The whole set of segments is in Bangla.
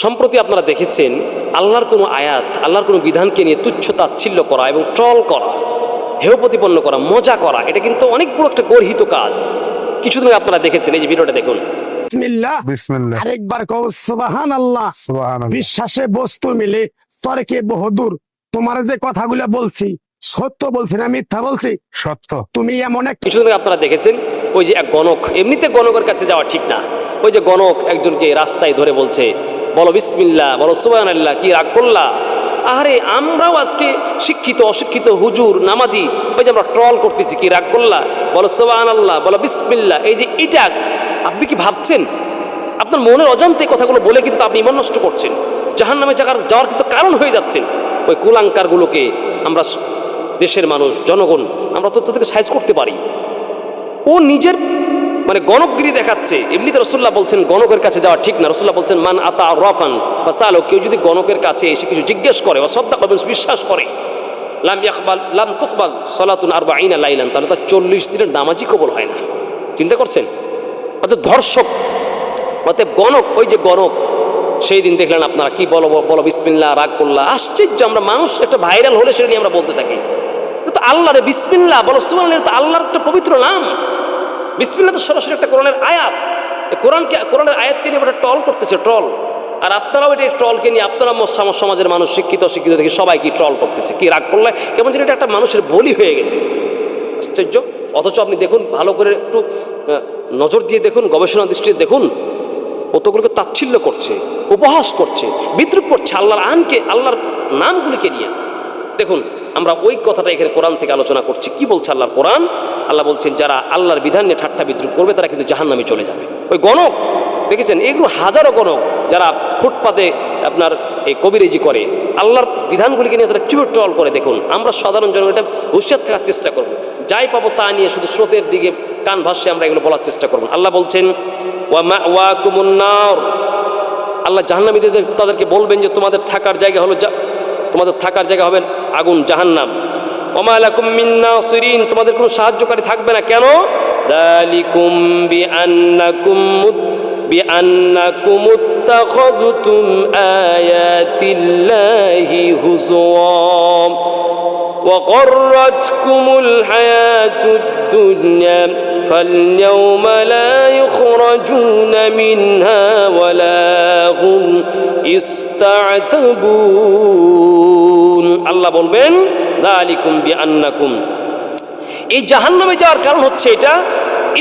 সম্প্রতি আপনারা দেখেছেন আল্লাহর কোনো আয়াত, আল্লাহর কোনো বিধানকে নিয়ে তুচ্ছ তাচ্ছিল্য করা এবং ট্রল করা, হেয় প্রতিপন্ন করা, মজা করা, এটা কিন্তু অনেক বড় একটা গর্হিত কাজ। কিছুদিন আগে আপনারা দেখেছেন, এই যে ভিডিওটা দেখুন। বিসমিল্লাহ আরেকবার কও সুবহানাল্লাহ। সুবহানাল্লাহ। বিশ্বাসে বস্তু মিলে তর্কে বহুদূর। তোমার যে কথাগুলো বলছি সত্য বলছি না মিথ্যা বলছি? সত্য। তুমি এমন এক কিছুদিন আগে আপনারা দেখেছেন ওই যে এক গণক, এমনিতে গণকের কাছে যাওয়া ঠিক না, ওই যে গণক একজনকে রাস্তায় ধরে বলছে বলো বিসমিল্লাহ, বলো সুবহানাল্লাহ, কি রাগ করলা? আরে আমরাও আজকে শিক্ষিত অশিক্ষিত হুজুর নামাজি, ওই যে আমরা ট্রল করতেছি, কি রাগ করলা, বলো সুবহানাল্লাহ, বলো বিসমিল্লাহ। এই যে এটা আপনি কি ভাবছেন আপনার মনের অজান্তে কথাগুলো বলে কিন্তু আপনি ইমান নষ্ট করছেন, জাহান্নামে যাওয়ার কিন্তু কারণ হয়ে যাচ্ছেন। ওই কুলাঙ্কারগুলোকে আমরা দেশের মানুষ জনগণ আমরা তো থেকে সাইজ করতে পারি। ও নিজের মানে গণকগিরি দেখাচ্ছে। এমনিতে রসুল্লাহ বলছেন গণকের কাছে যাওয়া ঠিক না। রসুল্লাহ বলছেন মান আতা রফান বা সালো, কেউ যদি গণকের কাছে এসে কিছু জিজ্ঞেস করে বা সদ্দা করবেন বিশ্বাস করে, লাম তুকবাল সলাতুন আরবাঈনা লাইলান, তাহলে তার 40 দিনের নামাজই কবুল হয় না। চিন্তা করছেন? অর্থাৎ ধর্ষক, অতএব গণক, ওই যে গণক সেই দিন দেখলেন আপনারা কি বলো বিসমিল্লাহ, রাগ করলা। আশ্চর্য, আমরা মানুষ একটা ভাইরাল হলে সেটা নিয়ে আমরা বলতে থাকি। কিন্তু আল্লাহরে বিসমিল্লাহ বলো সুবহানাল্লাহ, তো আল্লাহর একটা পবিত্র নাম। বিসমিল্লাহ তো সরাসরি একটা কোরআনের আয়াত। কোরআনের আয়াতকে নিয়ে আমরা ট্রল করতেছে, ট্রল। আর আপনারাও এটা ট্রলকে নিয়ে আপনারা সমাজের মানুষ শিক্ষিত অশিক্ষিত দেখি সবাই কি ট্রল করতেছে, কি রাগ করলে কেমন যেন এটা একটা মানুষের বলি হয়ে গেছে। আশ্চর্য। অথচ আপনি দেখুন, ভালো করে একটু নজর দিয়ে দেখুন, গবেষণা দৃষ্টিতে দেখুন, কতগুলোকে তাচ্ছিল্য করছে, উপহাস করছে, বিদ্রুপ করছে আল্লাহর আল্লাহর নামগুলিকে নিয়ে। দেখুন, আমরা ওই কথাটা এখানে কোরআন থেকে আলোচনা করছি। কি বলছে আল্লাহর কোরআন? আল্লাহ বলছেন যারা আল্লাহর বিধান নিয়ে ঠাট্টা বিদ্রুপ করবে তারা কিন্তু জাহান্নামে চলে যাবে। ওই গণক দেখেছেন, এগুলো হাজারো গণক যারা ফুটপাতে আপনার এই কবিরেজি করে, আল্লাহর বিধানগুলিকে নিয়ে তারা কীভাবে ট্রল করে। দেখুন, আমরা সাধারণ জনগণ এটা হুঁশিয়ার থাকার চেষ্টা করব। যাই পাবো তা নিয়ে শুধু স্রোতের দিকে কান ভাসে আমরা এগুলো বলার চেষ্টা করব। আল্লাহ বলছেন ওয়াকুমুন নার, আল্লাহ জাহান্নামীদের তাদেরকে বলবেন যে তোমাদের থাকার জায়গা হবে আগুন, জাহান্নাম। ওমা লাকুম মিন নাসিরিন, তোমাদের কোনো সাহায্যকারী থাকবে না। কেন? যালিকুম বিআন্নাকুম ইত্তাখাযতুম আয়াতিল্লাহি হুজওয়া ওয়া গররাতকুমুল হায়াতুদ দুনিয়া ফালইয়াওমা লা ইখরাজুনা মিনহা ওয়া লা হুম ইস্তা'তাবুন। আল্লাহ বলবেন যালিকুম বিআন্নাকুম, এই জাহান্নামে যাওয়ার কারণ হচ্ছে এটা,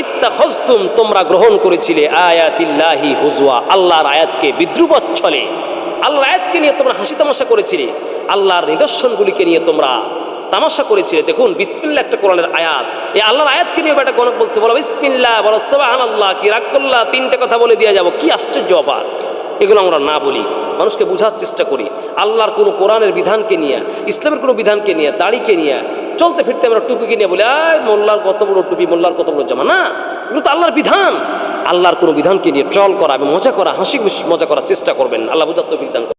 ইত্তাখাযতুম, তোমরা গ্রহণ করেছিলে আয়াতিল্লাহি হুজওয়া, আল্লাহর আয়াতকে বিদ্রুপচ্ছলে, আল্লাহর আয়াতকে নিয়ে তোমরা হাসি তামাশা করেছিলে, আল্লাহর নিদর্শনগুলিকে নিয়ে তোমরা তামাশা করেছিলে। দেখুন, বিসমিল্লাহ একটা কোরআনের আয়াত, এই আল্লাহর আয়াতকে নিয়ে একটা গণক বলছে বলো বিসমিল্লাহ, বলো সুবহানাল্লাহ, কি রাগ করলা, 3টে কথা বলে দিয়ে যাবো। কি আশ্চর্য ব্যাপার! এগুলো আমরা না বলি, মানুষকে বোঝার চেষ্টা করি। আল্লাহর কোনো কোরআনের বিধানকে নিয়ে, ইসলামের কোনো বিধানকে নিয়ে, দাড়িকে নিয়ে, চলতে ফিরতে আমরা টুপিকে নিয়ে বলি মোল্লার কত বড় টুপি, মোল্লার কত বড় জামা। না, এগুলো তো আল্লাহর বিধান। আল্লাহর কোনো বিধানকে নিয়ে ট্রল করা এবং মজা করা, হাসি মজা করার চেষ্টা করবেন। আল্লাহ বোঝার তৌফিক দান করুন।